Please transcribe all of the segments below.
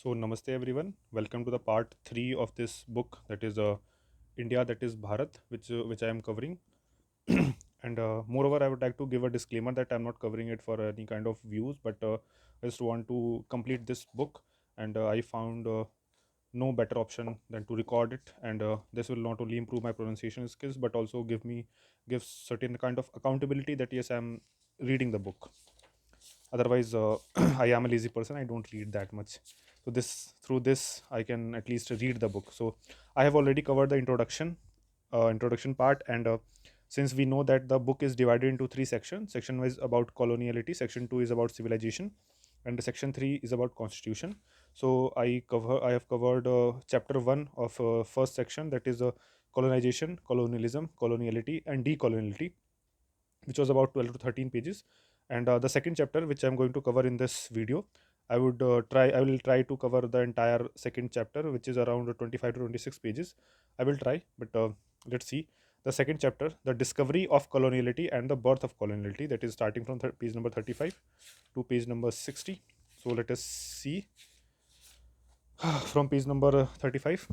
So, namaste everyone. Welcome to the part three of this book, that is India, that is Bharat, which I am covering. And moreover, I would like to give a disclaimer that I'm not covering it for any kind of views, but I just want to complete this book, and I found no better option than to record it. And this will not only improve my pronunciation skills, but also give certain kind of accountability that yes, I'm reading the book. Otherwise, I am a lazy person, I don't read that much. So through this I can at least read the book. So I have already covered the introduction part. And since we know that the book is divided into three sections, section 1 is about coloniality, section 2 is about civilization, and the section 3 is about constitution. So I have covered chapter 1 of first section, that is colonization, colonialism, coloniality, and decoloniality, which was about 12 to 13 pages. And the second chapter, which I'm going to cover in this video, I will try to cover the entire second chapter, which is around 25 to 26 pages. I will try, but let's see. The second chapter, the discovery of coloniality and the birth of coloniality, that is starting from page number 35 to page number 60. So let us see from page number 35.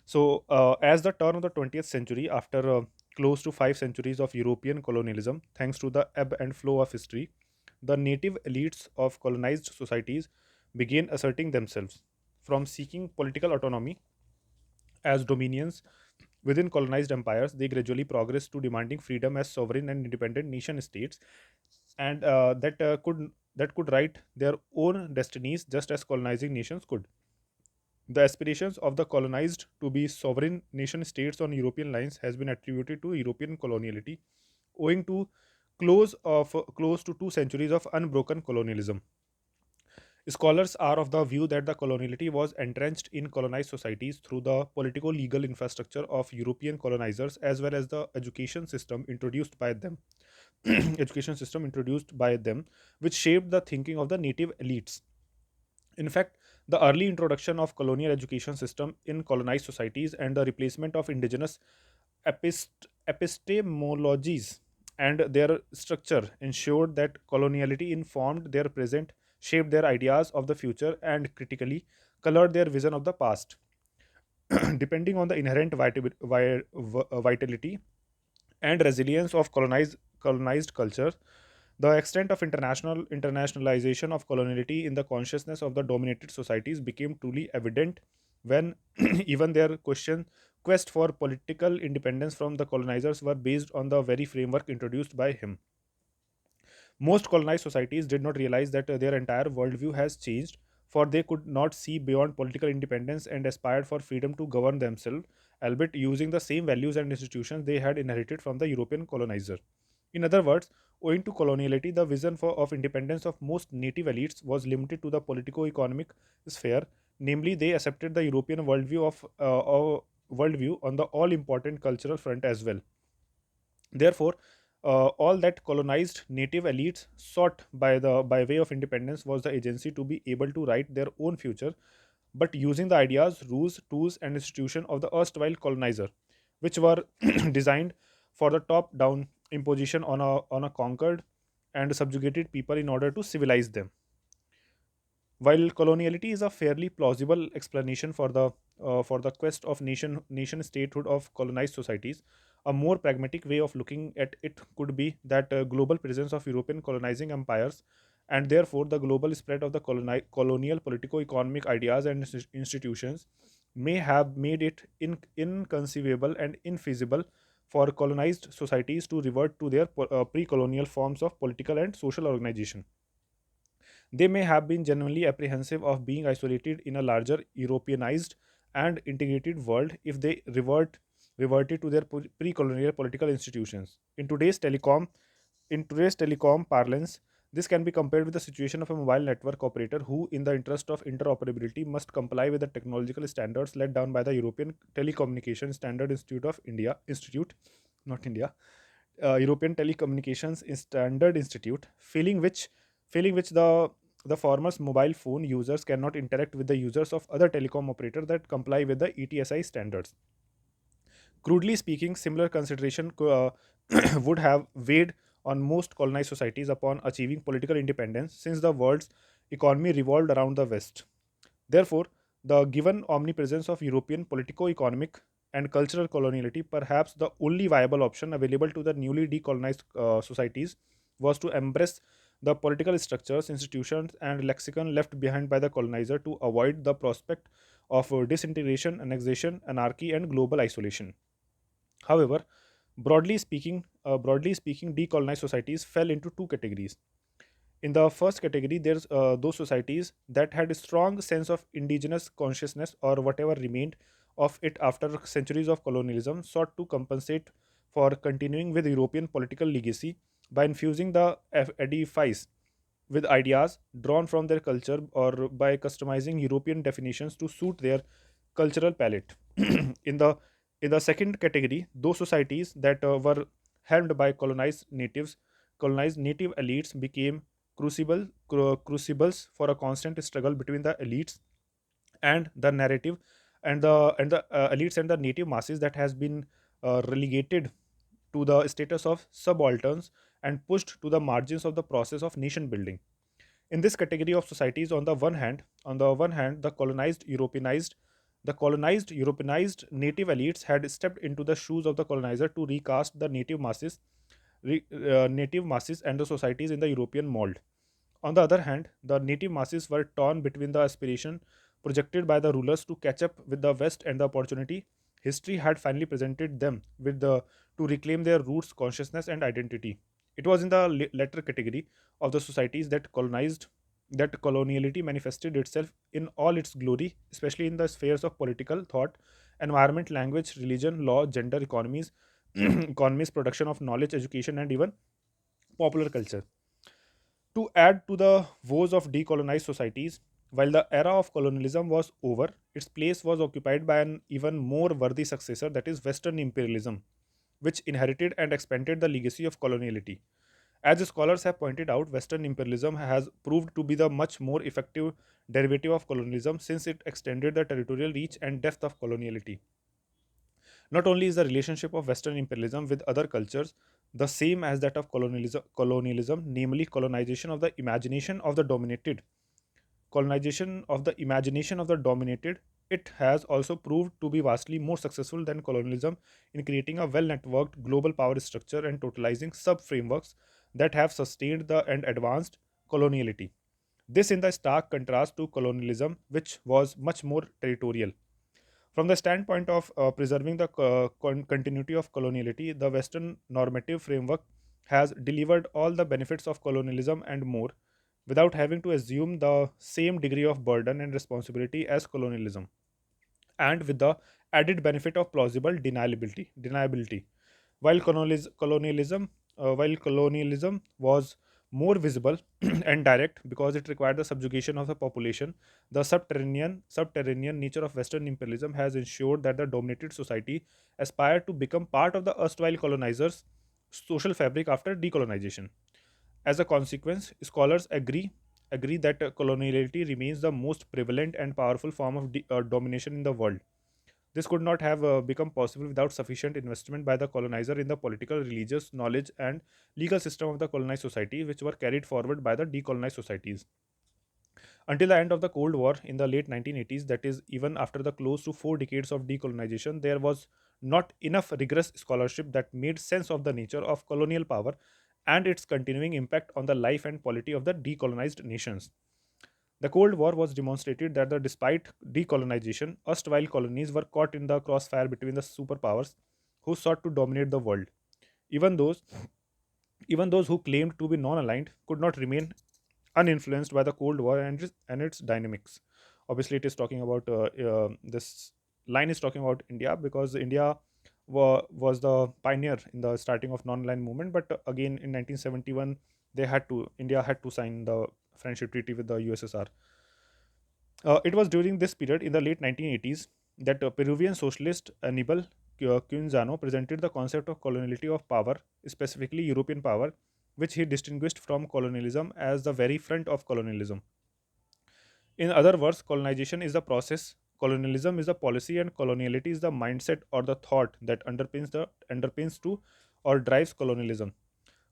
So, as the turn of the 20th century, after close to 5 centuries of European colonialism, thanks to the ebb and flow of history, the native elites of colonized societies began asserting themselves. From seeking political autonomy as dominions within colonized empires, they gradually progressed to demanding freedom as sovereign and independent nation states, and that could write their own destinies just as colonizing nations could. The aspirations of the colonized to be sovereign nation states on European lines has been attributed to European coloniality, owing to close to 2 centuries of unbroken colonialism. Scholars are of the view that the coloniality was entrenched in colonized societies through the political legal infrastructure of European colonizers as well as the education system introduced by them. Education system introduced by them, which shaped the thinking of the native elites. In fact, the early introduction of colonial education system in colonized societies and the replacement of indigenous epistemologies and their structure ensured that coloniality informed their present, shaped their ideas of the future, and critically colored their vision of the past. Depending on the inherent vitality and resilience of colonized culture, the extent of internationalization of coloniality in the consciousness of the dominated societies became truly evident when even their quest for political independence from the colonizers were based on the very framework introduced by him. Most colonized societies did not realize that their entire worldview has changed, for they could not see beyond political independence and aspired for freedom to govern themselves, albeit using the same values and institutions they had inherited from the European colonizer. In other words, owing to coloniality, the vision of independence of most native elites was limited to the politico-economic sphere. Namely, they accepted the European worldview on the all-important cultural front as well. Therefore, all that colonized native elites sought by way of independence was the agency to be able to write their own future, but using the ideas, rules, tools, and institution of the erstwhile colonizer, which were designed for the top-down imposition on a conquered and subjugated people in order to civilize them. While coloniality is a fairly plausible explanation for the quest of nation statehood of colonized societies, a more pragmatic way of looking at it could be that global presence of European colonizing empires, and therefore the global spread of the colonial politico-economic ideas and institutions, may have made it inconceivable and infeasible for colonized societies to revert to their pre-colonial forms of political and social organization. They may have been genuinely apprehensive of being isolated in a larger Europeanized and integrated world if they reverted to their pre-colonial political institutions. In today's telecom parlance, this can be compared with the situation of a mobile network operator who, in the interest of interoperability, must comply with the technological standards laid down by the European Telecommunication Standard Institute of India Institute, not India, European Telecommunications Standard Institute, failing which the former's mobile phone users cannot interact with the users of other telecom operator that comply with the ETSI standards. Crudely speaking, similar consideration would have weighed on most colonized societies upon achieving political independence, since the world's economy revolved around the West. Therefore, the given omnipresence of European politico-economic and cultural coloniality, perhaps the only viable option available to the newly decolonized societies, was to embrace the political structures, institutions, and lexicon left behind by the colonizer to avoid the prospect of disintegration, annexation, anarchy, and global isolation. However, broadly speaking, decolonized societies fell into two categories. In the first category, there's those societies that had a strong sense of indigenous consciousness, or whatever remained of it after centuries of colonialism, sought to compensate for continuing with European political legacy by infusing the edifice with ideas drawn from their culture, or by customizing European definitions to suit their cultural palette. in the in the second category, those societies that were helmed by colonized native elites became crucibles for a constant struggle between the elites and the narrative and the elites and the native masses that has been relegated to the status of subalterns and pushed to the margins of the process of nation building. In this category of societies, on the one hand, the colonized native elites had stepped into the shoes of the colonizer to recast the native masses and the societies in the European mold. On the other hand, the native masses were torn between the aspiration projected by the rulers to catch up with the West and the opportunity history had finally presented them with to reclaim their roots, consciousness, and identity. It was in the latter category of the societies that coloniality manifested itself in all its glory, especially in the spheres of political thought, environment, language, religion, law, gender, economies, production of knowledge, education, and even popular culture. To add to the woes of decolonized societies, while the era of colonialism was over, its place was occupied by an even more worthy successor, that is, Western imperialism, which inherited and expanded the legacy of coloniality. As scholars have pointed out, Western imperialism has proved to be the much more effective derivative of colonialism, since it extended the territorial reach and depth of coloniality. Not only is the relationship of Western imperialism with other cultures the same as that of colonialism, namely colonization of the imagination of the dominated, it has also proved to be vastly more successful than colonialism in creating a well networked global power structure and totalizing sub frameworks that have sustained the and advanced coloniality. This in the stark contrast to colonialism, which was much more territorial. From the standpoint of preserving the continuity of coloniality, the Western normative framework has delivered all the benefits of colonialism and more without having to assume the same degree of burden and responsibility as colonialism, and with the added benefit of plausible deniability. While colonialism was more visible and direct because it required the subjugation of the population, the subterranean nature of Western imperialism has ensured that the dominated society aspired to become part of the erstwhile colonizers' social fabric after decolonization. As a consequence, scholars agree that coloniality remains the most prevalent and powerful form of domination in the world. This could not have become possible without sufficient investment by the colonizer in the political, religious, knowledge, and legal system of the colonized society, which were carried forward by the decolonized societies. Until the end of the Cold War in the late 1980s, that is, even after the close to 4 decades of decolonization, there was not enough rigorous scholarship that made sense of the nature of colonial power and its continuing impact on the life and polity of the decolonized nations. The Cold War was demonstrated that despite decolonization, erstwhile colonies were caught in the crossfire between the superpowers who sought to dominate the world. Even those, even those who claimed to be non-aligned could not remain uninfluenced by the Cold War and its dynamics. Obviously, it is talking about this line is talking about India because India was the pioneer in the starting of non-aligned movement. But again, in 1971, India had to sign the friendship treaty with the USSR. It was during this period in the late 1980s that Peruvian socialist Aníbal Quinzano presented the concept of coloniality of power, specifically European power, which he distinguished from colonialism as the very front of colonialism. In other words, colonization is the process, colonialism is the policy, and coloniality is the mindset or the thought that underpins to or drives colonialism.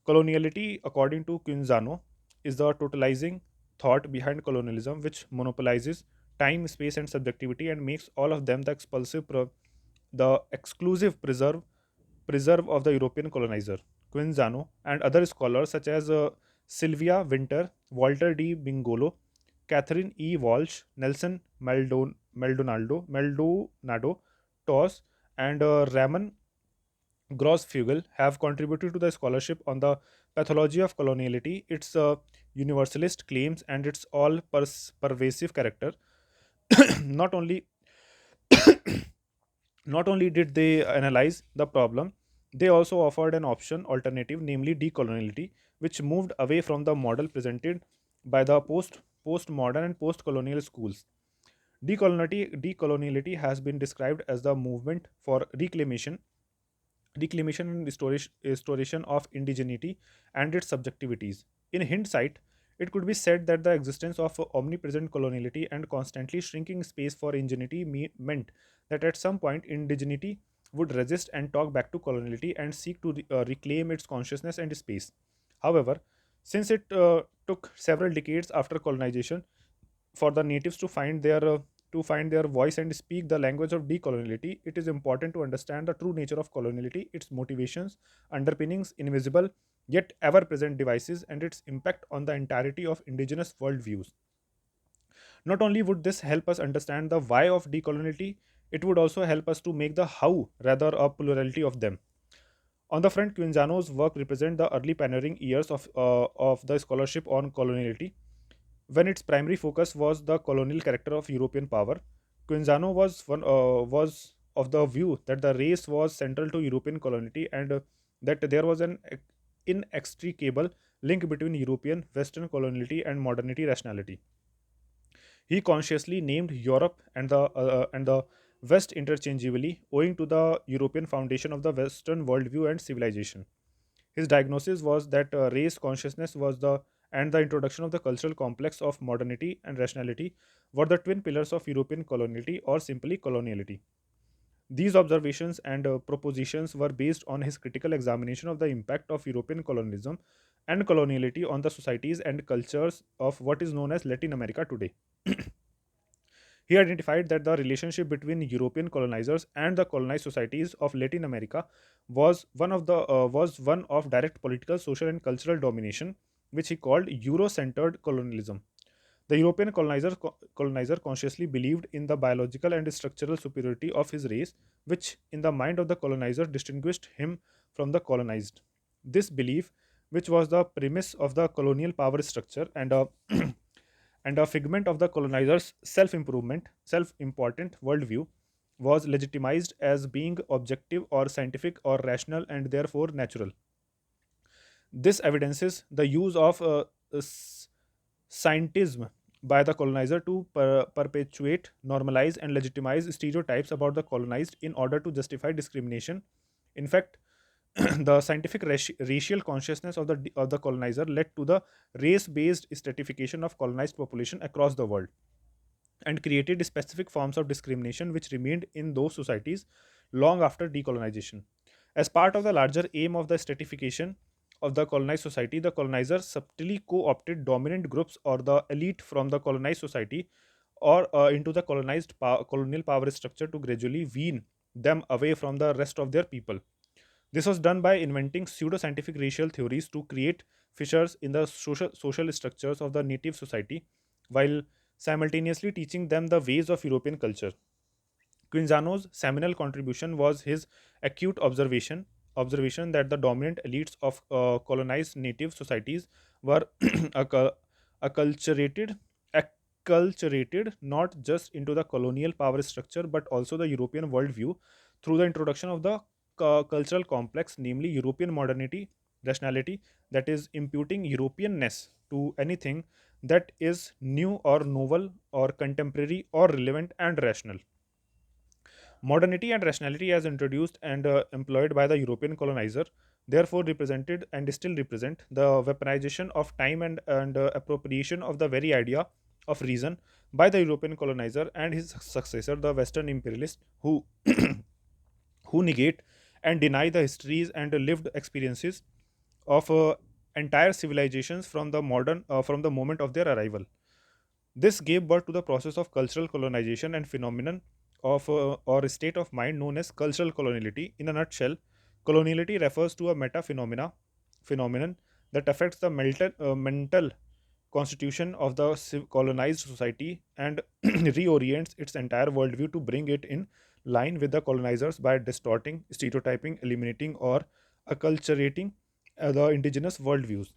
Coloniality, according to Quinzano, is the totalizing thought behind colonialism, which monopolizes time, space, and subjectivity, and makes all of them the exclusive preserve of the European colonizer. Quinzano and other scholars such as Sylvia Winter, Walter D. Bingolo, Catherine E. Walsh, Nelson Maldonado, Toss, and Ramon Grossfugel have contributed to the scholarship on the pathology of coloniality, its universalist claims, and its all pervasive character. not only Not only did they analyze the problem, they also offered an option alternative, namely decoloniality, which moved away from the model presented by the postmodern and post-colonial schools. Decoloniality has been described as the movement for reclamation and restoration of indigeneity and its subjectivities. In hindsight, it could be said that the existence of omnipresent coloniality and constantly shrinking space for indigeneity meant that at some point indigeneity would resist and talk back to coloniality and seek to reclaim its consciousness and space. However, since it took several decades after colonization for the natives to find their voice and speak the language of decoloniality, it is important to understand the true nature of coloniality, its motivations, underpinnings, invisible yet ever present devices, and its impact on the entirety of indigenous worldviews. Not only would this help us understand the why of decoloniality, it would also help us to make the how rather a plurality of them. On the front, Quinzano's work represent the early pioneering years of the scholarship on coloniality, when its primary focus was the colonial character of European power. Quinzano was of the view that the race was central to European coloniality, and that there was an inextricable link between European Western coloniality and modernity rationality. He consciously named Europe and the West interchangeably, owing to the European foundation of the Western worldview and civilization. His diagnosis was that race consciousness was the and the introduction of the cultural complex of modernity and rationality were the twin pillars of European coloniality, or simply coloniality. These observations and propositions were based on his critical examination of the impact of European colonialism and coloniality on the societies and cultures of what is known as Latin America today. He identified that the relationship between European colonizers and the colonized societies of Latin America was one of direct political, social, and cultural domination, which he called Euro-centered colonialism. The European colonizer consciously believed in the biological and structural superiority of his race, which, in the mind of the colonizer, distinguished him from the colonized. This belief, which was the premise of the colonial power structure and a and a figment of the colonizer's self-important worldview, was legitimized as being objective or scientific or rational and therefore natural. This evidences the use of scientism by the colonizer to perpetuate, normalize, and legitimize stereotypes about the colonized in order to justify discrimination. In fact, the scientific racial consciousness of the colonizer led to the race-based stratification of colonized population across the world, and created specific forms of discrimination which remained in those societies long after decolonization. As part of the larger aim of the stratification of the colonized society, the colonizer subtly co opted dominant groups or the elite from the colonized society or into the colonial power structure to gradually wean them away from the rest of their people. This was done by inventing pseudoscientific racial theories to create fissures in the social structures of the native society, while simultaneously teaching them the ways of European culture. Quinzano's seminal contribution was his acute observation that the dominant elites of colonized native societies were accu- acculturated acculturated not just into the colonial power structure but also the European worldview through the introduction of the cultural complex, namely European modernity, rationality, that is imputing Europeanness to anything that is new or novel or contemporary or relevant and rational. Modernity and rationality, as introduced and employed by the European colonizer, therefore represented and still represent the weaponization of time and appropriation of the very idea of reason by the European colonizer and his successor, the Western imperialist, who negate and deny the histories and lived experiences of entire civilizations from the moment of their arrival. This gave birth to the process of cultural colonization and phenomenon of or a state of mind known as cultural coloniality. In a nutshell, coloniality refers to a phenomenon that affects the mental constitution of the colonized society and reorients its entire worldview to bring it in line with the colonizers by distorting, stereotyping, eliminating, or acculturating the indigenous worldview.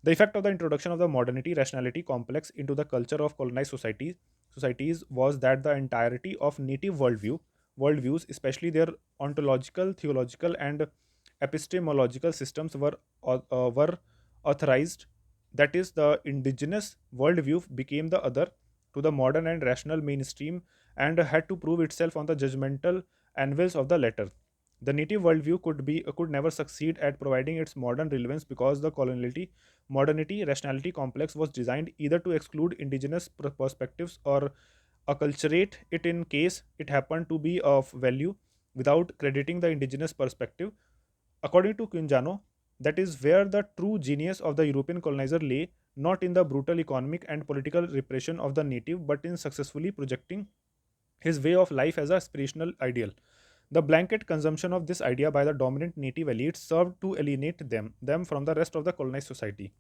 The effect of the introduction of the modernity rationality complex into the culture of colonized societies was that the entirety of native worldviews, especially their ontological, theological, and epistemological systems, were authorized. That is, the indigenous worldview became the other to the modern and rational mainstream and had to prove itself on the judgmental anvils of the latter. The native worldview could never succeed at providing its modern relevance because the modernity rationality complex was designed either to exclude indigenous perspectives or acculturate it in case it happened to be of value without crediting the indigenous perspective. According to Quinjano, that is where the true genius of the European colonizer lay, not in the brutal economic and political repression of the native, but in successfully projecting his way of life as a aspirational ideal. The blanket consumption of this idea by the dominant native elites served to alienate them from the rest of the colonized society.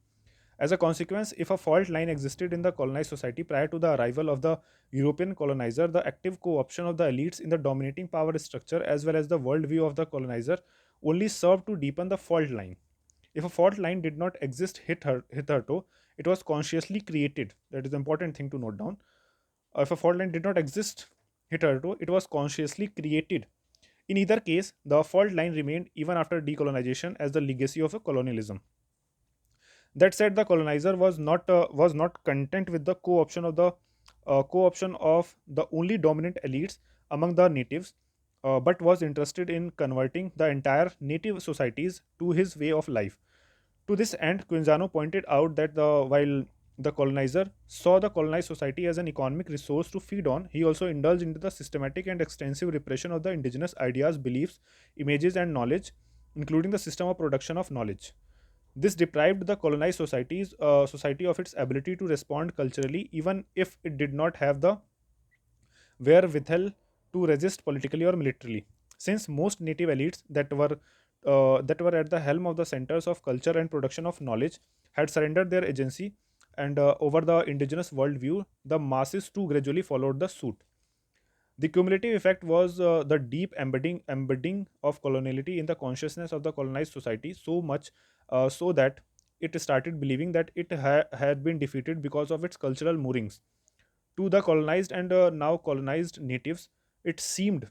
As a consequence, if a fault line existed in the colonized society prior to the arrival of the European colonizer, the active co option of the elites in the dominating power structure as well as the worldview of the colonizer only served to deepen the fault line. If a fault line did not exist hitherto, it was consciously created. That is the important thing to note down. If a fault line did not exist hitherto, it was consciously created. In either case, the fault line remained even after decolonization as the legacy of a colonialism. That said, the colonizer was not content with the co-option of the only dominant elites among the natives, but was interested in converting the entire native societies to his way of life. To this end, Quinzano pointed out that while the colonizer saw the colonized society as an economic resource to feed on, he also indulged into the systematic and extensive repression of the indigenous ideas, beliefs, images, and knowledge, including the system of production of knowledge. This deprived the colonized society of its ability to respond culturally, even if it did not have the wherewithal to resist politically or militarily. Since most native elites that were at the helm of the centers of culture and production of knowledge had surrendered their agency and over the indigenous worldview, the masses too gradually followed the suit. The cumulative effect was the deep embedding of coloniality in the consciousness of the colonized society, so much so that it started believing that it had been defeated because of its cultural moorings. To the colonized and now colonized natives, it seemed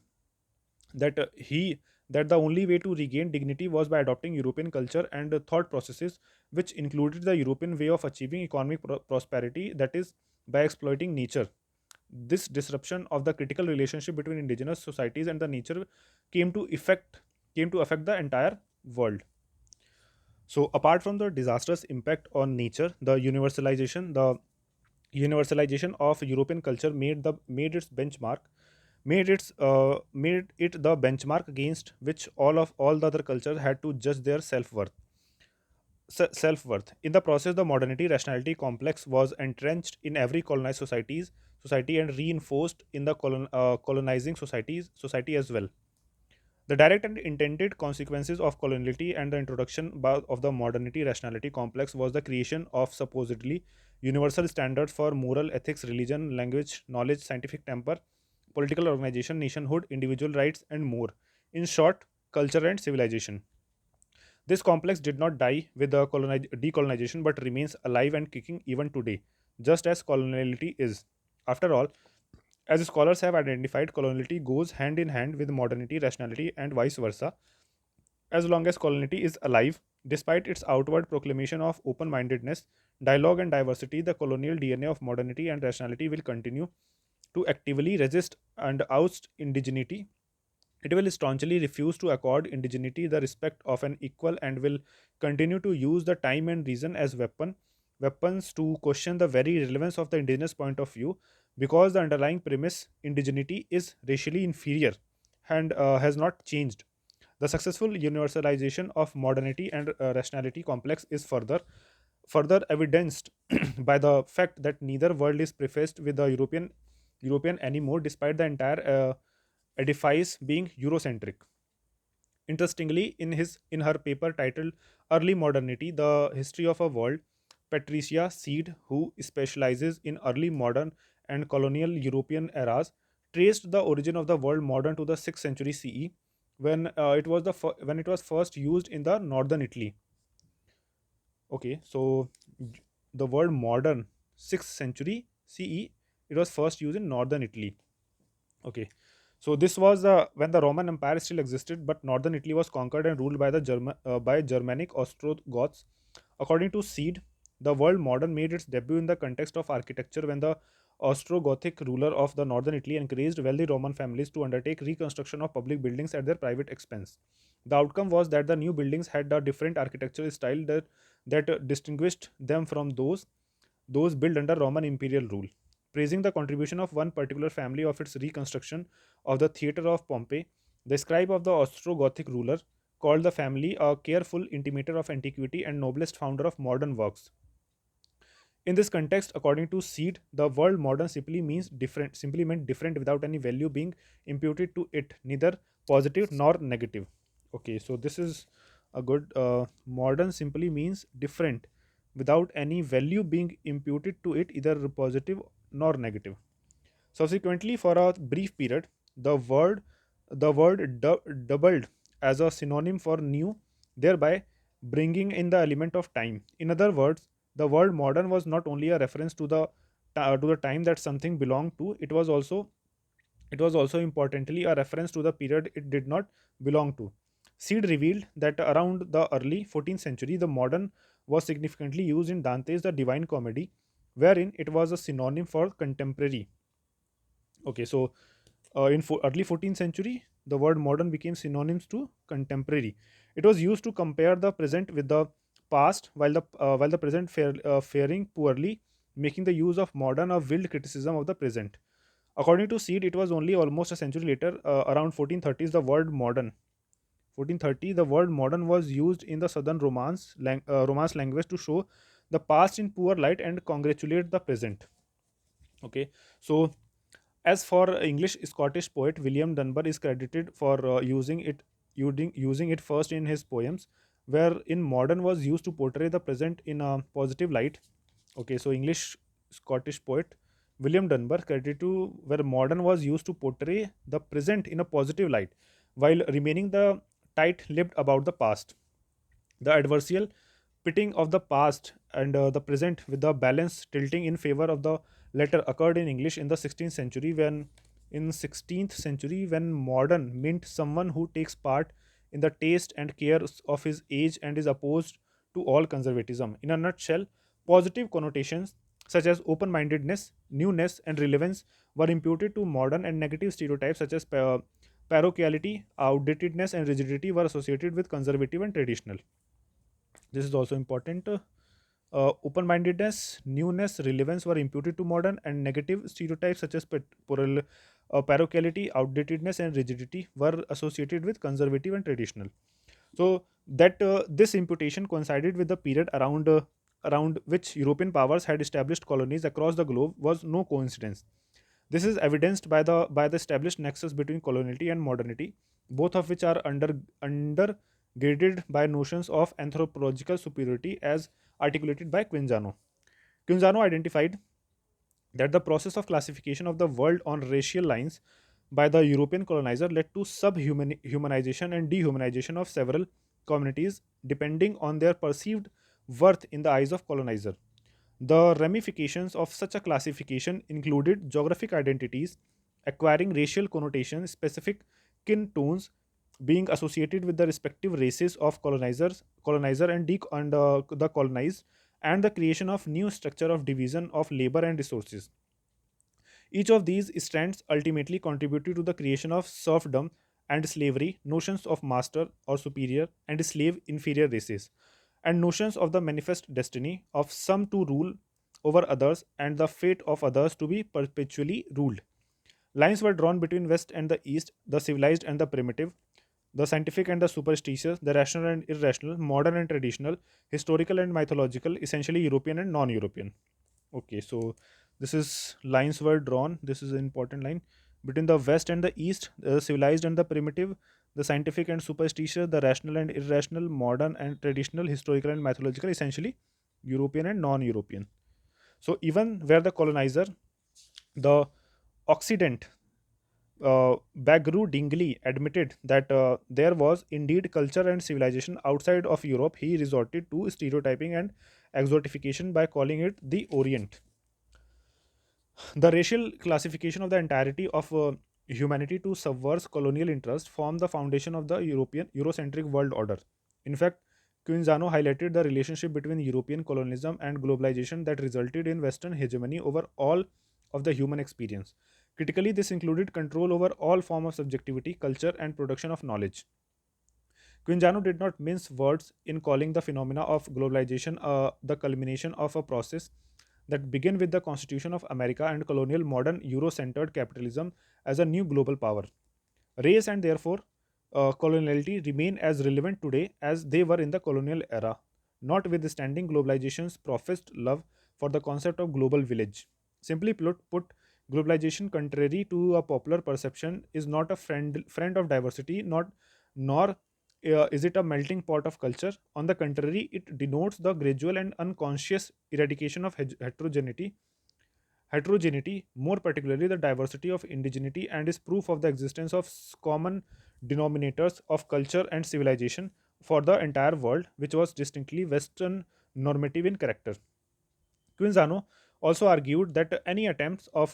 that the only way to regain dignity was by adopting European culture and thought processes, which included the European way of achieving economic prosperity, that is, by exploiting nature. This disruption of the critical relationship between indigenous societies and the nature came to effect came to affect the entire world. So, apart from the disastrous impact on nature, the universalization of European culture made it the benchmark against which all the other cultures had to judge their self worth. In the process, the modernity rationality complex was entrenched in every colonized society and reinforced in the colonizing society as well. The direct and intended consequences of coloniality and the introduction of the modernity rationality complex was the creation of supposedly universal standards for moral ethics, religion, language, knowledge, scientific temper, political organization, nationhood, individual rights, and more. In short, culture and civilization. This complex did not die with the decolonization but remains alive and kicking even today, just as coloniality is. After all, as scholars have identified, coloniality goes hand in hand with modernity, rationality, and vice versa. As long as coloniality is alive, despite its outward proclamation of open mindedness, dialogue, and diversity, the colonial DNA of modernity and rationality will continue to actively resist and oust indigeneity. It will staunchly refuse to accord indigeneity the respect of an equal and will continue to use the time and reason as weapons to question the very relevance of the indigenous point of view, because the underlying premise, indigeneity, is racially inferior and has not changed. The successful universalization of modernity and rationality complex is further evidenced by the fact that neither world is prefaced with the European anymore, despite the entire edifice being Eurocentric. Interestingly, in her paper titled Early Modernity: The History of a World, Patricia Seed, who specializes in early modern and colonial European eras, traced the origin of the word modern to the 6th century CE, when when it was first used in the northern Italy. Okay, so the word modern, 6th century CE, it was first used in northern Italy. Okay, so this was when the Roman Empire still existed, but northern Italy was conquered and ruled by the by Germanic Ostrogoths. According to Seed, the word modern made its debut in the context of architecture when the Ostrogothic ruler of the northern Italy encouraged wealthy Roman families to undertake reconstruction of public buildings at their private expense. The outcome was that the new buildings had a different architectural style that distinguished them from those built under Roman imperial rule. Praising the contribution of one particular family of its reconstruction of the theatre of Pompey, the scribe of the Ostrogothic ruler called the family a careful intimator of antiquity and noblest founder of modern works. In this context, according to Seed, the word modern simply meant different without any value being imputed to it, neither positive nor negative. Okay, so this is a good modern simply means different without any value being imputed to it, either positive nor negative. Subsequently, for a brief period, the word doubled as a synonym for new, thereby bringing in the element of time. In other words, the word modern was not only a reference to the time that something belonged to, it was also importantly a reference to the period it did not belong to. Seed revealed that around the early 14th century, the modern was significantly used in Dante's The Divine Comedy, wherein it was a synonym for contemporary. Okay, so in early 14th century, the word modern became synonyms to contemporary. It was used to compare the present with the past, while the present faring poorly, making the use of modern a wild criticism of the present. According to Seed, it was only almost a century later, around 1430s, the word modern. 1430, the word modern was used in the Southern Romance language to show the past in poor light and congratulate the present. Okay, so as for English Scottish poet William Dunbar is credited for using it first in his poems, where in modern was used to portray the present in a positive light. Okay, so English Scottish poet William Dunbar credited to where modern was used to portray the present in a positive light, while remaining the tight-lipped about the past. The adversarial pitting of the past and the present, with the balance tilting in favor of the latter, occurred in English in the 16th century when modern meant someone who takes part in the taste and cares of his age and is opposed to all conservatism. In a nutshell, positive connotations such as open-mindedness, newness, and relevance were imputed to modern, and negative stereotypes such as parochiality, outdatedness, and rigidity were associated with conservative and traditional. This is also important. Open mindedness, newness, relevance were imputed to modern, and negative stereotypes such as parochiality, outdatedness, and rigidity were associated with conservative and traditional. So, that this imputation coincided with the period around which European powers had established colonies across the globe was no coincidence. This is evidenced by the established nexus between coloniality and modernity, both of which are undergirded by notions of anthropological superiority as articulated by Quinzano. Quinzano identified that the process of classification of the world on racial lines by the European colonizer led to subhumanization and dehumanization of several communities depending on their perceived worth in the eyes of colonizer. The ramifications of such a classification included geographic identities acquiring racial connotations, specific kin tones being associated with the respective races of colonizer and the colonized, and the creation of new structure of division of labor and resources. Each of these strands ultimately contributed to the creation of serfdom and slavery, notions of master or superior and slave inferior races, and notions of the manifest destiny of some to rule over others and the fate of others to be perpetually ruled. Lines were drawn between West and the East, the civilized and the primitive, the scientific and the superstitious, the rational and irrational, modern and traditional, historical and mythological, essentially European and non-European. Okay, so this is lines were drawn. This is an important line between the West and the East, the civilized and the primitive, the scientific and superstitious, the rational and irrational, modern and traditional, historical and mythological, essentially European and non-European. So even where the colonizer, the Occident, Bagru Dingley admitted that there was indeed culture and civilization outside of Europe, he resorted to stereotyping and exotification by calling it the Orient. The racial classification of the entirety of humanity to subvert colonial interest formed the foundation of the European Eurocentric world order. In fact, Quinzano highlighted the relationship between European colonialism and globalization that resulted in Western hegemony over all of the human experience. Critically, this included control over all form of subjectivity, culture, and production of knowledge. Quinjano did not mince words in calling the phenomena of globalization the culmination of a process that began with the Constitution of America and colonial modern Euro-centered capitalism as a new global power. Race and therefore coloniality remain as relevant today as they were in the colonial era, notwithstanding globalization's professed love for the concept of global village. Simply put, globalization, contrary to a popular perception, is not a friend of diversity, not nor is it a melting pot of culture. On the contrary, it denotes the gradual and unconscious eradication of heterogeneity, more particularly the diversity of indigeneity, and is proof of the existence of common denominators of culture and civilization for the entire world, which was distinctly Western normative in character. Quinzano also argued that any attempts of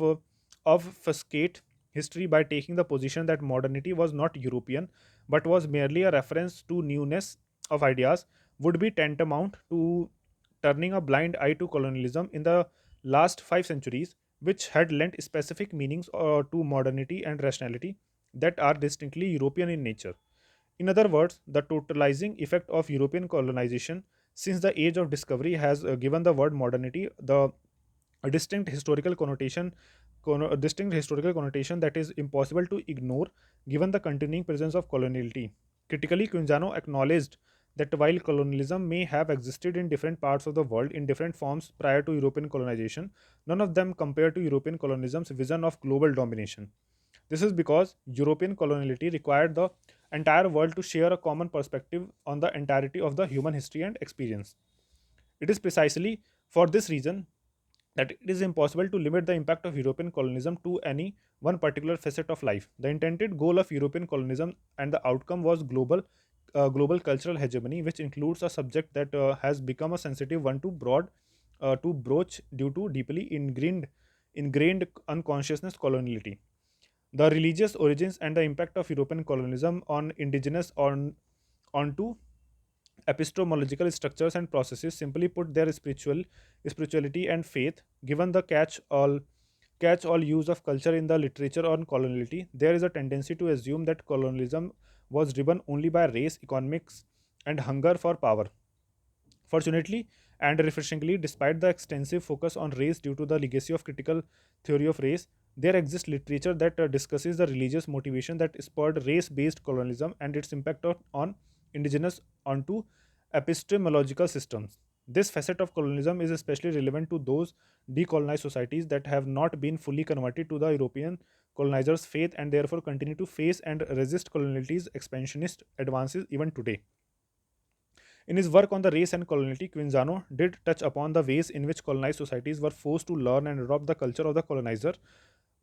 obfuscate history by taking the position that modernity was not European but was merely a reference to newness of ideas would be tantamount to turning a blind eye to colonialism in the last 5 centuries, which had lent specific meanings to modernity and rationality that are distinctly European in nature. In other words, the totalizing effect of European colonization since the age of discovery has given the word modernity the a distinct historical connotation a distinct historical connotation that is impossible to ignore given the continuing presence of coloniality. Critically, Quinzano acknowledged that while colonialism may have existed in different parts of the world in different forms prior to European colonization, none of them compared to European colonialism's vision of global domination. This is because European coloniality required the entire world to share a common perspective on the entirety of the human history and experience. It is precisely for this reason that it is impossible to limit the impact of European colonialism to any one particular facet of life. The intended goal of European colonialism and the outcome was global cultural hegemony, which includes a subject that has become a sensitive one to broach due to deeply ingrained unconsciousness coloniality. The religious origins and the impact of European colonialism on indigenous onto epistemological structures and processes, simply put their spirituality and faith. Given the catch all use of culture in the literature on coloniality, there is a tendency to assume that colonialism was driven only by race economics and hunger for power. Fortunately and refreshingly, despite the extensive focus on race due to the legacy of critical theory of race, there exists literature that discusses the religious motivation that spurred race based colonialism and its impact on indigenous onto epistemological systems. This facet of colonialism is especially relevant to those decolonized societies that have not been fully converted to the European colonizers' faith and therefore continue to face and resist coloniality's expansionist advances even today. In his work on the race and coloniality, Quinzano did touch upon the ways in which colonized societies were forced to learn and adopt the culture of the colonizer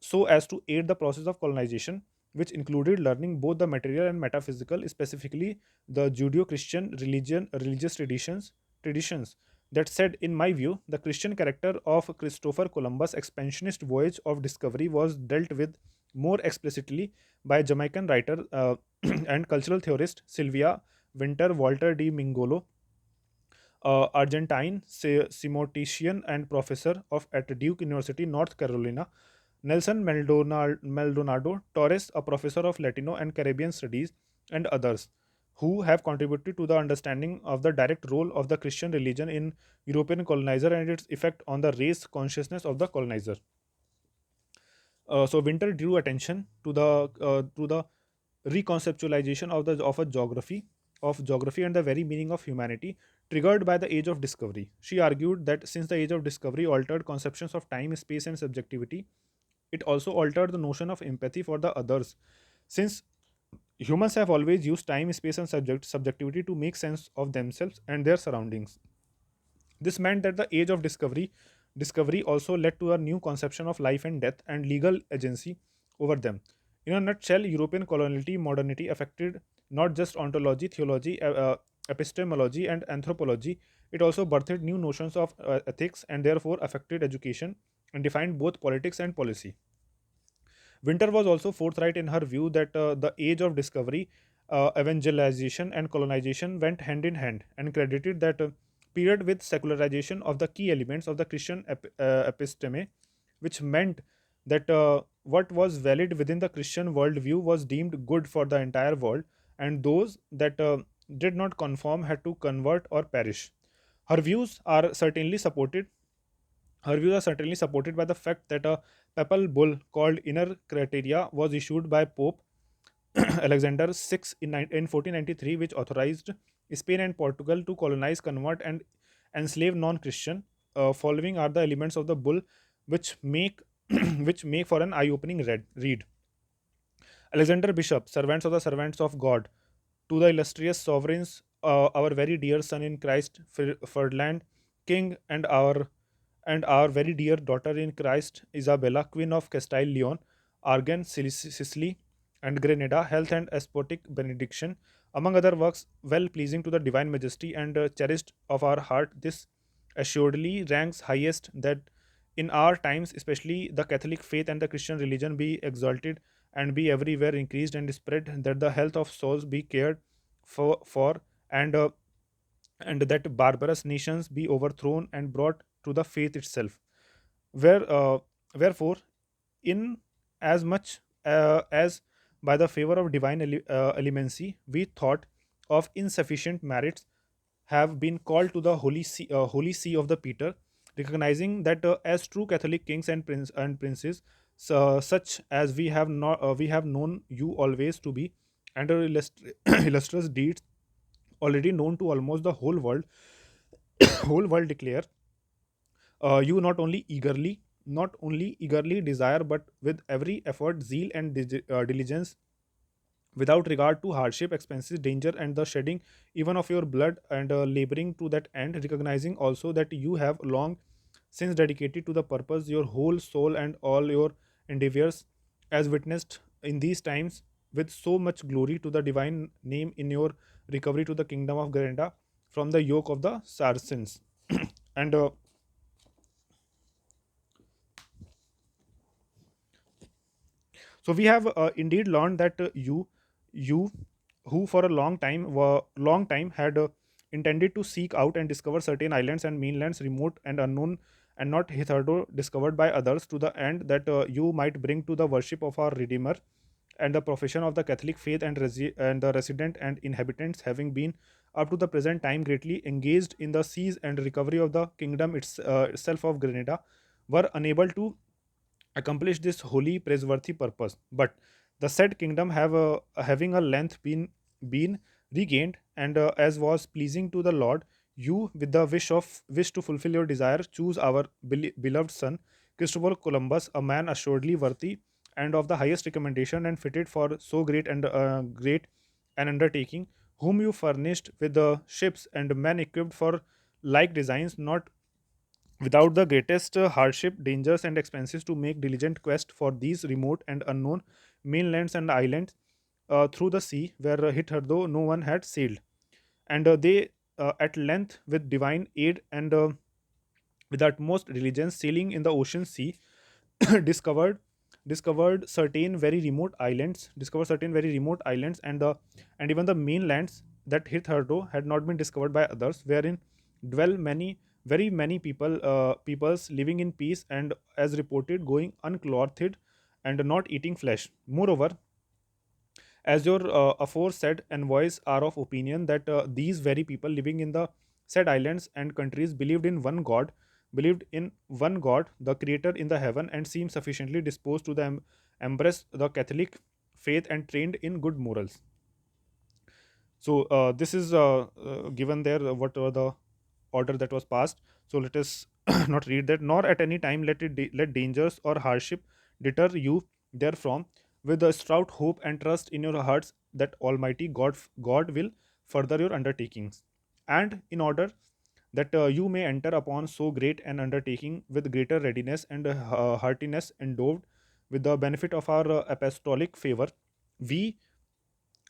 so as to aid the process of colonization, which included learning both the material and metaphysical, specifically the Judeo-Christian religious traditions. That said, in my view, the Christian character of Christopher Columbus' expansionist voyage of discovery was dealt with more explicitly by Jamaican writer and cultural theorist Sylvia Winter, Walter D. Mingolo, Argentine semotician and professor at Duke University, North Carolina, Nelson Maldonado Torres, a professor of Latino and Caribbean studies, and others who have contributed to the understanding of the direct role of the Christian religion in European colonizer and its effect on the race consciousness of the colonizer. So Winter drew attention to the reconceptualization of a geography and the very meaning of humanity triggered by the age of discovery. She argued that since the age of discovery altered conceptions of time, space, and subjectivity, it also altered the notion of empathy for the others. Since humans have always used time, space, and subjectivity to make sense of themselves and their surroundings. This meant that the age of discovery also led to a new conception of life and death and legal agency over them. In a nutshell, European coloniality modernity affected not just ontology, theology, epistemology, and anthropology. It also birthed new notions of ethics and therefore affected education and defined both politics and policy. Winter was also forthright in her view that the age of discovery, evangelization, and colonization went hand in hand, and credited that period with secularization of the key elements of the Christian episteme, which meant that what was valid within the Christian worldview was deemed good for the entire world, and those that did not conform had to convert or perish. Her views are certainly supported her views are certainly supported by the fact that a papal bull called Inner Criteria was issued by Pope Alexander VI in 1493, which authorized Spain and Portugal to colonize, convert, and enslave non-Christian. Following are the elements of the bull, which make which make for an eye-opening read. Alexander Bishop, servants of the servants of God, to the illustrious sovereigns, our very dear son in Christ, Ferdinand, King, and our very dear daughter in Christ, Isabella, Queen of Castile Leon, Aragon, Sicily, and Grenada, health and aesthetic benediction, among other works well pleasing to the divine majesty and cherished of our heart. This assuredly ranks highest that in our times, especially the Catholic faith and the Christian religion be exalted and be everywhere increased and spread, that the health of souls be cared for and that barbarous nations be overthrown and brought to the faith itself. Where, wherefore, in as much as by the favor of divine elemency, we thought of insufficient merits have been called to the holy see of the Peter, recognizing that as true Catholic kings and princes, so, such as we have known you always to be, and our illustrious deeds already known to almost the whole world, whole world declare you not only eagerly desire, but with every effort, zeal, and diligence, without regard to hardship, expenses, danger, and the shedding even of your blood, and laboring to that end, recognizing also that you have long since dedicated to the purpose your whole soul and all your endeavors, as witnessed in these times with so much glory to the divine name in your recovery to the kingdom of Grenada from the yoke of the Saracens. And so we have indeed learned that you, who for a long time had intended to seek out and discover certain islands and mainlands remote and unknown and not hitherto discovered by others, to the end that you might bring to the worship of our Redeemer and the profession of the Catholic faith, and the resident and inhabitants having been up to the present time greatly engaged in the siege and recovery of the kingdom itself of Grenada, were unable to accomplish this holy praiseworthy purpose. But the said kingdom having a length been regained, and as was pleasing to the Lord, you, with the wish to fulfill your desire, choose our beloved son Christopher Columbus, a man assuredly worthy and of the highest recommendation and fitted for so great an undertaking, whom you furnished with the ships and men equipped for like designs, not without the greatest hardship, dangers, and expenses, to make diligent quest for these remote and unknown mainlands and islands through the sea, where hitherto no one had sailed. And they at length, with divine aid and with utmost diligence, sailing in the ocean sea, discovered discovered certain very remote islands, and even the mainlands that hitherto had not been discovered by others, wherein dwell many peoples living in peace, and as reported going unclothed and not eating flesh. Moreover, as your aforesaid envoys are of opinion that these very people living in the said islands and countries believed in one God, the Creator in the heaven, and seemed sufficiently disposed to embrace the Catholic faith and trained in good morals. So this is given there, what were the order that was passed. So let us not read that. Nor at any time let dangers or hardship deter you therefrom, with a stout hope and trust in your hearts that Almighty God will further your undertakings. And in order that you may enter upon so great an undertaking with greater readiness and heartiness, endowed with the benefit of our apostolic favor, we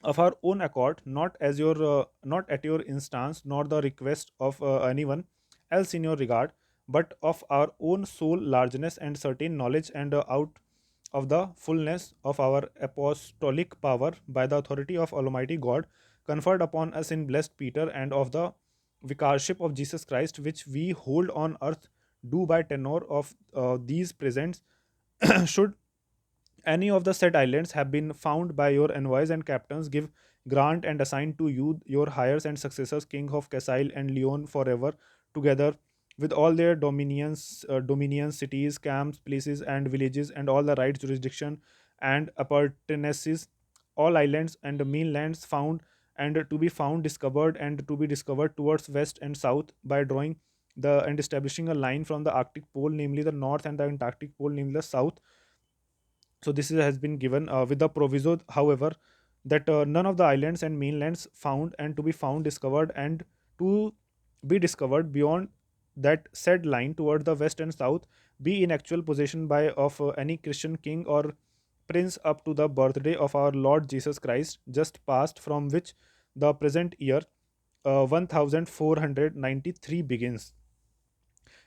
of our own accord, not at your instance nor the request of anyone else in your regard, but of our own soul largeness and certain knowledge, and out of the fullness of our apostolic power by the authority of Almighty God conferred upon us in blessed Peter, and of the vicarship of Jesus Christ, which we hold on earth, do by tenor of these presents should any of the said islands have been found by your envoys and captains, give grant and assign to you your heirs and successors, King of Cassile and Leon, forever, together with all their dominions, cities, camps, places, and villages, and all the rights, jurisdiction, and appurtenances, all islands and mainlands found and to be found, discovered and to be discovered towards west and south, by drawing the and establishing a line from the Arctic pole, namely the north, and the Antarctic pole, namely the south. So has been given with the proviso, however, that none of the islands and mainlands found and to be found, discovered, and to be discovered beyond that said line toward the west and south be in actual possession by of any Christian king or prince up to the birthday of our Lord Jesus Christ just past, from which the present year 1493 begins.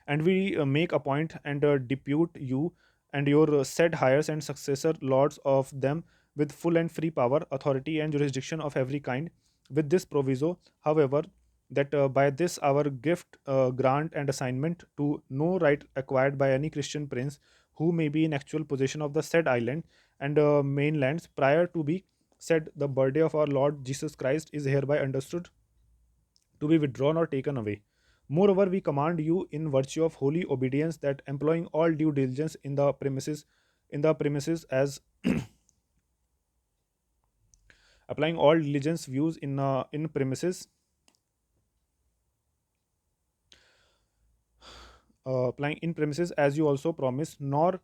And we make a point and depute you and your said heirs and successor lords of them with full and free power, authority, and jurisdiction of every kind, with this proviso, however, that by this our gift, grant, and assignment to no right acquired by any Christian prince who may be in actual possession of the said island and mainlands prior to be said the birthday of our Lord Jesus Christ is hereby understood to be withdrawn or taken away. Moreover, we command you in virtue of holy obedience that employing all due diligence in the premises as applying all diligence views in premises applying in premises as you also promise, nor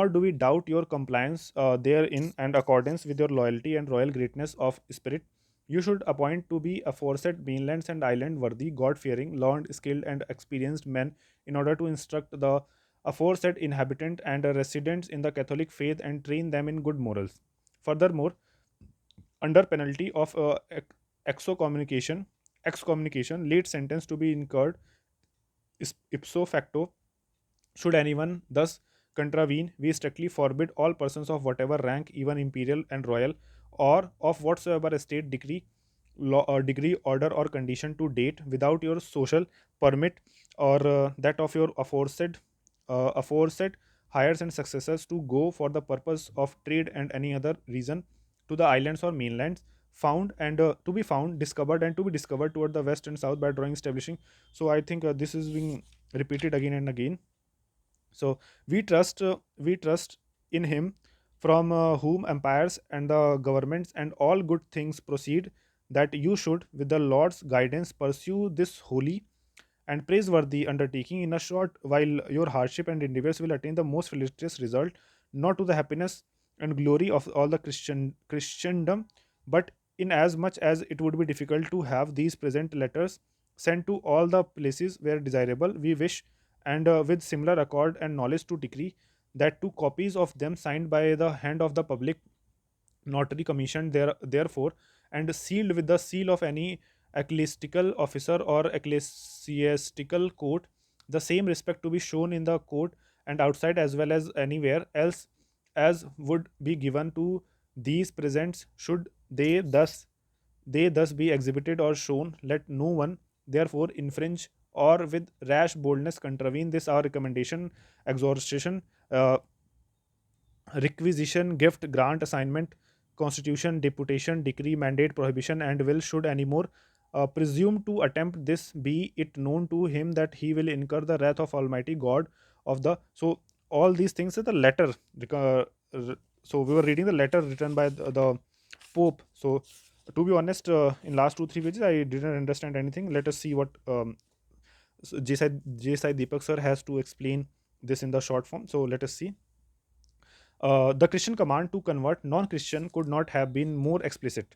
do we doubt your compliance therein, and accordance with your loyalty and royal greatness of spirit. You should appoint to be aforesaid mainlands and island worthy, God fearing, learned, skilled, and experienced men, in order to instruct the aforesaid inhabitant and residents in the Catholic faith and train them in good morals. Furthermore, under penalty of excommunication, late sentence to be incurred ipso facto, should anyone thus contravene, we strictly forbid all persons of whatever rank, even imperial and royal, or of whatsoever estate, degree, order, or condition to date, without your social permit or that of your aforesaid hires and successors, to go for the purpose of trade and any other reason to the islands or mainlands found and to be found, discovered, and to be discovered toward the west and south by drawing establishing. So I think this is being repeated again and again. So we trust in him, from whom empires and the governments and all good things proceed, that you should with the Lord's guidance pursue this holy and praiseworthy undertaking. In a short while your hardship and endeavors will attain the most felicitous result, not to the happiness and glory of all the Christendom, but in as much as it would be difficult to have these present letters sent to all the places where desirable, we wish, and with similar accord and knowledge, to decree that two copies of them signed by the hand of the public notary commissioned therefore and sealed with the seal of any ecclesiastical officer or ecclesiastical court, the same respect to be shown in the court and outside as well as anywhere else as would be given to these presents, should they thus be exhibited or shown. Let no one therefore infringe or with rash boldness contravene this our recommendation, exhortation, uh, requisition, gift, grant, assignment, constitution, deputation, decree, mandate, prohibition, and will, should any more presume to attempt this, be it known to him that he will incur the wrath of Almighty God of the. So all these things are the letter So we were reading the letter written by the Pope. So to be honest, in last 2 3 pages, I didn't understand anything. Let us see what J. Sai Deepak sir has to explain this in the short form. So let us see. The Christian command to convert non Christian could not have been more explicit.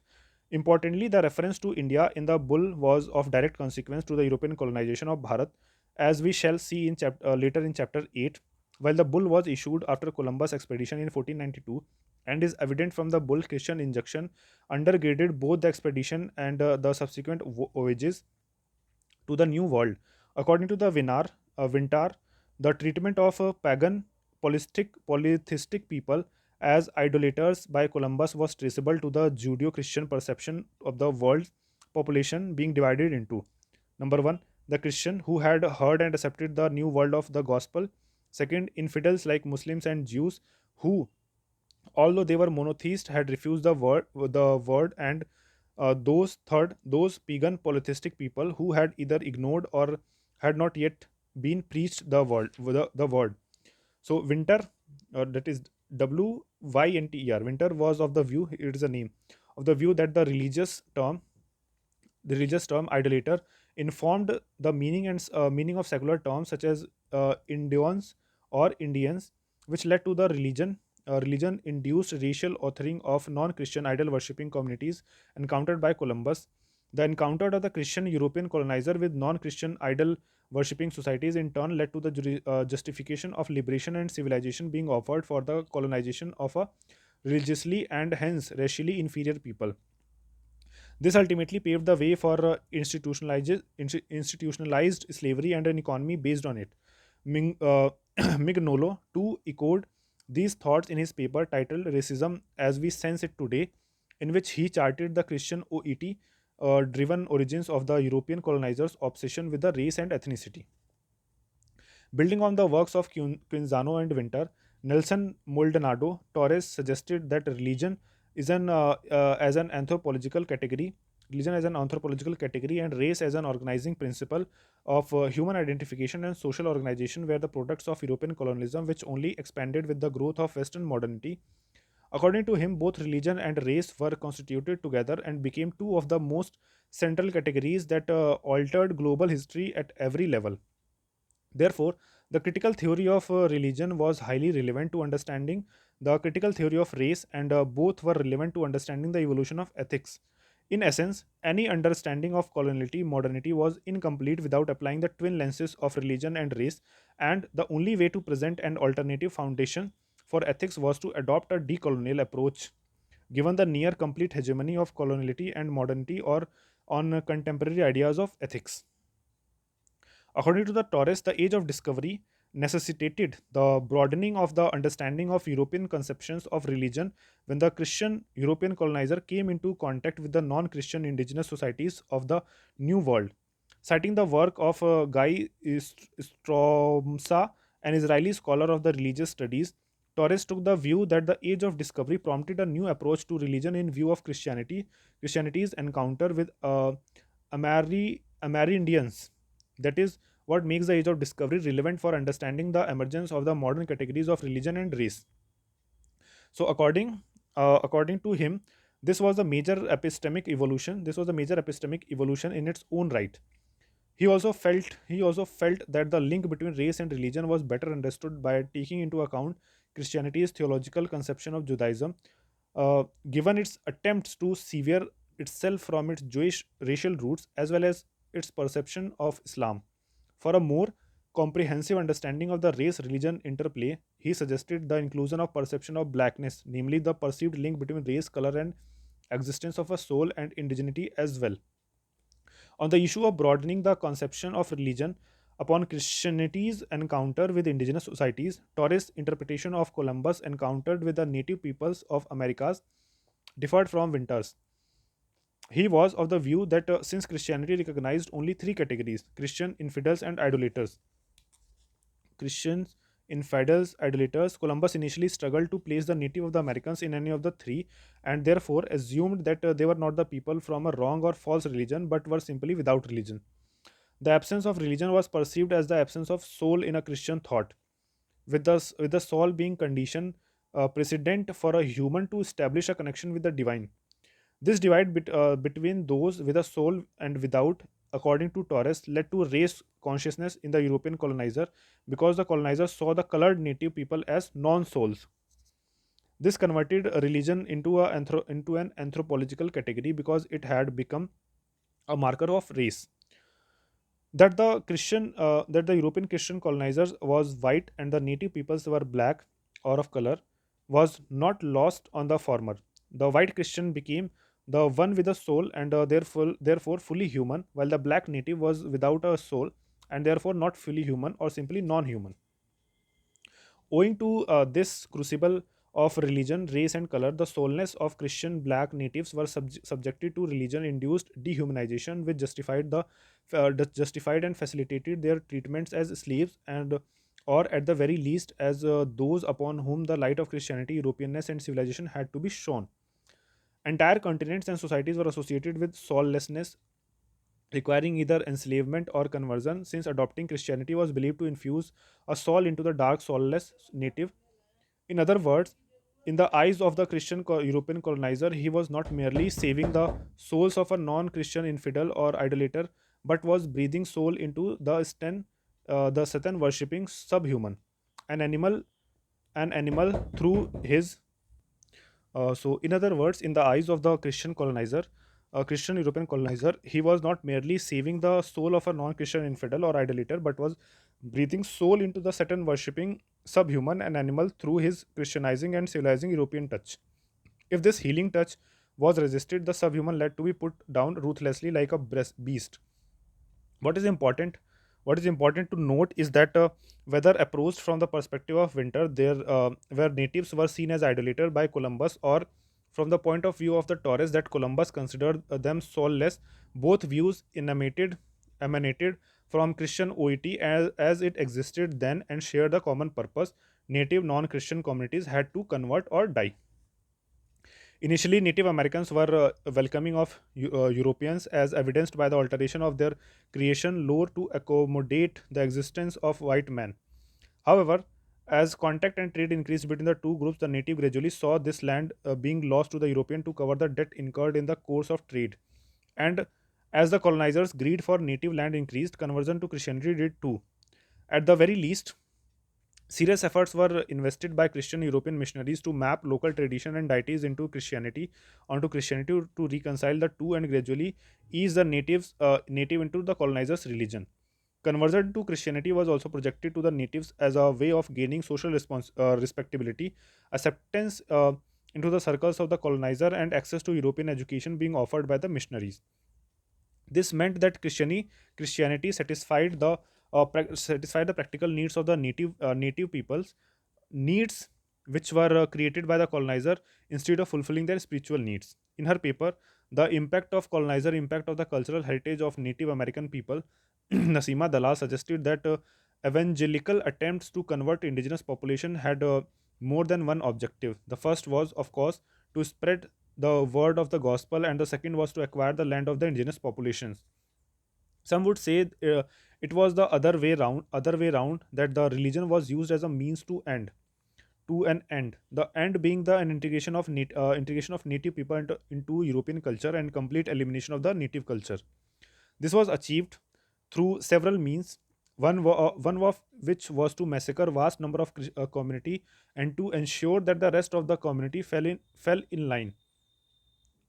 Importantly, the reference to India in the bull was of direct consequence to the European colonization of Bharat, as we shall see later in chapter 8. While the bull was issued after Columbus' expedition in 1492 and is evident from the bull, Christian injunction undergirded both the expedition and the subsequent voyages to the New World. According to the Vintar, the treatment of pagan polytheistic people as idolaters by Columbus was traceable to the Judeo-Christian perception of the world's population being divided into: number one, the Christian who had heard and accepted the new world of the gospel; second, infidels like Muslims and Jews who, although they were monotheists, had refused the word, and those pagan polytheistic people who had either ignored or had not yet been preached the word. So Winter, that is Winter, Winter was of the view, it is a name, of the view that the religious term idolater informed the meaning of secular terms such as Indians or Indians, which led to the religion induced racial authoring of non-Christian idol worshipping communities encountered by Columbus. The encounter of the Christian European colonizer with non-Christian idol worshipping societies in turn led to the justification of liberation and civilization being offered for the colonization of a religiously and hence racially inferior people. This ultimately paved the way for institutionalized slavery and an economy based on it. Mignolo too echoed these thoughts in his paper titled Racism as We Sense It Today, in which he charted the Christian OET driven origins of the European colonizers' obsession with the race and ethnicity. Building on the works of Quinzano and Winter, Nelson Maldonado Torres suggested that is an as an anthropological category, religion as an anthropological category, and race as an organizing principle of human identification and social organization were the products of European colonialism, which only expanded with the growth of Western modernity. According to him, both religion and race were constituted together and became two of the most central categories that altered global history at every level. Therefore, the critical theory of religion was highly relevant to understanding the critical theory of race, and both were relevant to understanding the evolution of ethics. In essence, any understanding of coloniality modernity was incomplete without applying the twin lenses of religion and race, and the only way to present an alternative foundation for ethics was to adopt a decolonial approach. Given the near complete hegemony of coloniality and modernity or on contemporary ideas of ethics. According to the Torres, the age of discovery necessitated the broadening of the understanding of European conceptions of religion when the Christian European colonizer came into contact with the non Christian indigenous societies of the New World. Citing the work of Guy Stromsa, an Israeli scholar of the religious studies, Torres took the view that the age of discovery prompted a new approach to religion in view of Christianity's encounter with Amerindians. That is what makes the age of discovery relevant for understanding the emergence of the modern categories of religion and race. So, according to him, this was a major epistemic evolution. This was a major epistemic evolution in its own right. He also felt that the link between race and religion was better understood by taking into account Christianity's theological conception of Judaism, given its attempts to sever itself from its Jewish racial roots as well as its perception of Islam. For a more comprehensive understanding of the race religion interplay, he suggested the inclusion of perception of blackness, namely the perceived link between race, color, and existence of a soul and indigeneity as well. On the issue of broadening the conception of religion upon Christianity's encounter with indigenous societies, Torres' interpretation of Columbus' encountered with the native peoples of Americas differed from Winter's. He was of the view that since Christianity recognized only three categories: Christian, infidels, and idolaters, Christians, infidels, idolaters, Columbus initially struggled to place the native of the Americans in any of the three, and therefore assumed that they were not the people from a wrong or false religion but were simply without religion. The absence of religion was perceived as the absence of soul in a Christian thought, with the soul being conditioned, precedent for a human to establish a connection with the divine. This divide between those with a soul and without, according to Torres, led to race consciousness in the European colonizer because the colonizers saw the colored native people as non souls. This converted a religion into an anthropological category because it had become a marker of race. That the European Christian colonizers was white and the native peoples were black or of color was not lost on the former. The white Christian became the one with a soul and therefore fully human, while the black native was without a soul and therefore not fully human or simply non-human. Owing to this crucible of religion, race, and color, the soulness of Christian black natives were subjected to religion-induced dehumanization, which justified and facilitated their treatments as slaves and, or at the very least, as those upon whom the light of Christianity, Europeanness, and civilization had to be shone. Entire continents and societies were associated with soullessness, requiring either enslavement or conversion, since adopting Christianity was believed to infuse a soul into the dark, soulless native. In other words, in the eyes of the European colonizer, he was not merely saving the souls of a non Christian infidel or idolater, but was breathing soul into the Satan worshipping subhuman, an animal, an animal through his in other words, in the eyes of the Christian colonizer, a Christian European colonizer, he was not merely saving the soul of a non Christian infidel or idolater, but was breathing soul into the Satan worshipping subhuman and animal through his Christianizing and civilizing European touch. If this healing touch was resisted, the subhuman led to be put down ruthlessly like a beast. What is important? What is important to note is that whether approached from the perspective of winter, there where natives were seen as idolater by Columbus, or from the point of view of the Torres that Columbus considered them soulless, both views emanated from Christian OET as it existed then and shared a common purpose. Native non-Christian communities had to convert or die. Initially, Native Americans were welcoming of Europeans, as evidenced by the alteration of their creation lore to accommodate the existence of white men. However, as contact and trade increased between the two groups, the native gradually saw this land being lost to the European to cover the debt incurred in the course of trade. And as the colonizers' greed for native land increased, conversion to Christianity did too. At the very least, serious efforts were invested by Christian European missionaries to map local tradition and deities onto Christianity to reconcile the two and gradually ease the native into the colonizers' religion. Conversion to Christianity was also projected to the natives as a way of gaining social respectability, acceptance into the circles of the colonizer, and access to European education being offered by the missionaries. This meant that Christianity satisfied the practical needs of the native peoples, needs which were created by the colonizer instead of fulfilling their spiritual needs. In her paper, The Impact of the Cultural Heritage of Native American People, Nasima Dalal suggested that evangelical attempts to convert indigenous population had more than one objective. The first was, of course, to spread the word of the gospel, and the second was to acquire the land of the indigenous populations. Some would say it was the other way round, that the religion was used as a means to an end. The end being an integration of native people into European culture and complete elimination of the native culture. This was achieved through several means. One of which was to massacre vast number of community and to ensure that the rest of the community fell in line.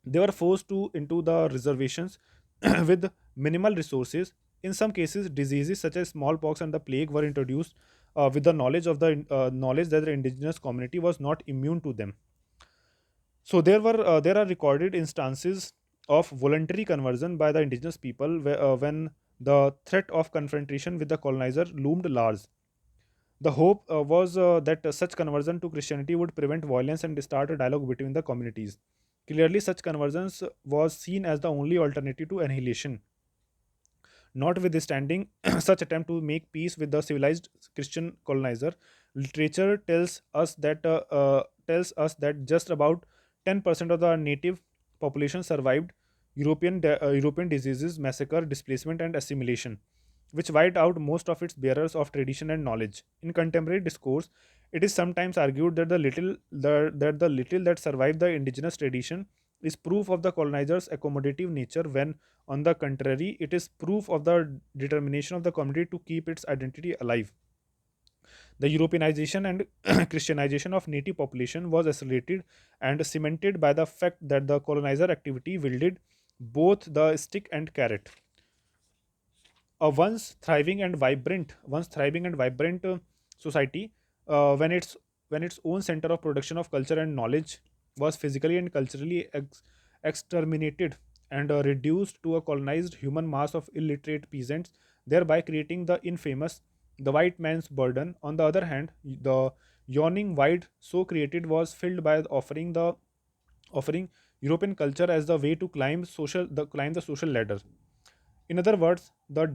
They were forced to into the reservations with minimal resources. In some cases, diseases such as smallpox and the plague were introduced with the knowledge that the indigenous community was not immune to them. So there are recorded instances of voluntary conversion by the indigenous people when the threat of confrontation with the colonizer loomed large. The hope was that such conversion to Christianity would prevent violence and start a dialogue between the communities. Clearly, such conversions was seen as the only alternative to annihilation. Notwithstanding such attempt to make peace with the civilized Christian colonizer, literature tells us that just about 10% of the native population survived European diseases, massacre, displacement, and assimilation. which wiped out most of its bearers of tradition and knowledge. In contemporary discourse, it is sometimes argued that the little that survived the indigenous tradition is proof of the colonizer's accommodative nature, when, on the contrary, it is proof of the determination of the community to keep its identity alive. The Europeanization and Christianization of native population was accelerated and cemented by the fact that the colonizer activity wielded both the stick and carrot. A once thriving and vibrant society, when its own center of production of culture and knowledge was physically and culturally exterminated and reduced to a colonized human mass of illiterate peasants, thereby creating the infamous the white man's burden. On the other hand, the yawning void so created was filled by offering European culture as the way to climb the social ladder. In other words, the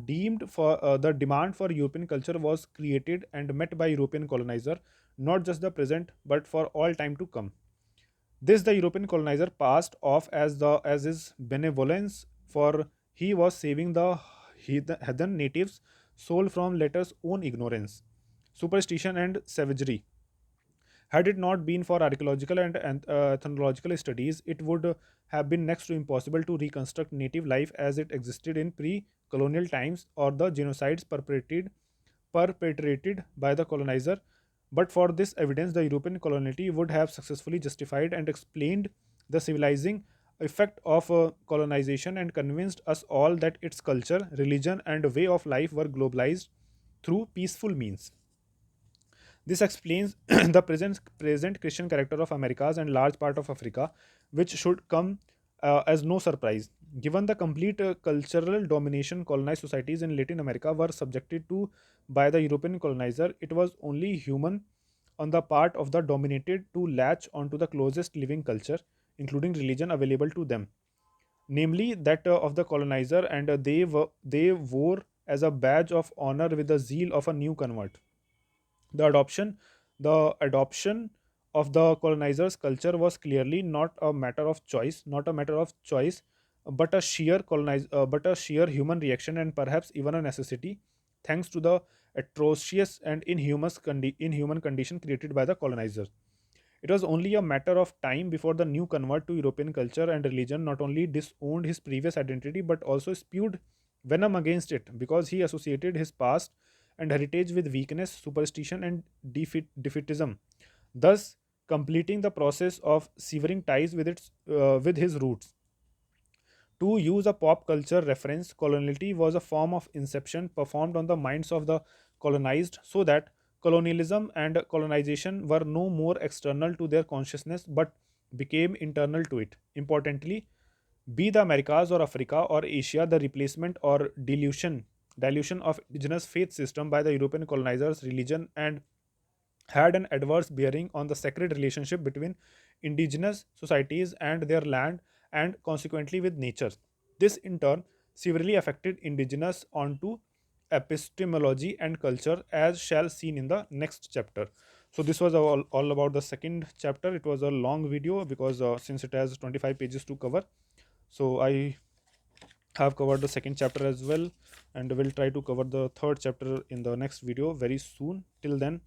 demand for European culture was created and met by European colonizer, not just the present, but for all time to come. This the European colonizer passed off as his benevolence, for he was saving the heathen natives' soul from letters' own ignorance, superstition, and savagery. Had it not been for archaeological and ethnological studies, it would have been next to impossible to reconstruct native life as it existed in pre colonial times, or the genocides perpetrated by the colonizer. But for this evidence, the European coloniality would have successfully justified and explained the civilizing effect of colonization, and convinced us all that its culture, religion, and way of life were globalized through peaceful means. This explains the present Christian character of Americas and large part of Africa, which should come as no surprise. Given the complete cultural domination colonized societies in Latin America were subjected to by the European colonizer, it was only human on the part of the dominated to latch onto the closest living culture, including religion, available to them, namely that of the colonizer, and they wore as a badge of honor with the zeal of a new convert. The adoption of the colonizers' culture was clearly not a matter of choice, but a sheer human reaction, and perhaps even a necessity, thanks to the atrocious and inhuman condition created by the colonizer. It was only a matter of time before the new convert to European culture and religion not only disowned his previous identity but also spewed venom against it, because he associated his past and heritage with weakness, superstition, and defeatism, thus completing the process of severing ties with his roots. To use a pop culture reference, coloniality was a form of inception performed on the minds of the colonized, so that colonialism and colonization were no more external to their consciousness but became internal to it. Importantly, be the Americas or Africa or Asia, the replacement or dilution of indigenous faith system by the European colonizers' religion and had an adverse bearing on the sacred relationship between indigenous societies and their land, and consequently with nature. This in turn severely affected indigenous onto epistemology and culture, as shall seen in the next chapter. So this was all about the second chapter. It was a long video because since it has 25 pages to cover, so I have covered the second chapter as well, and will try to cover the third chapter in the next video very soon. Till then,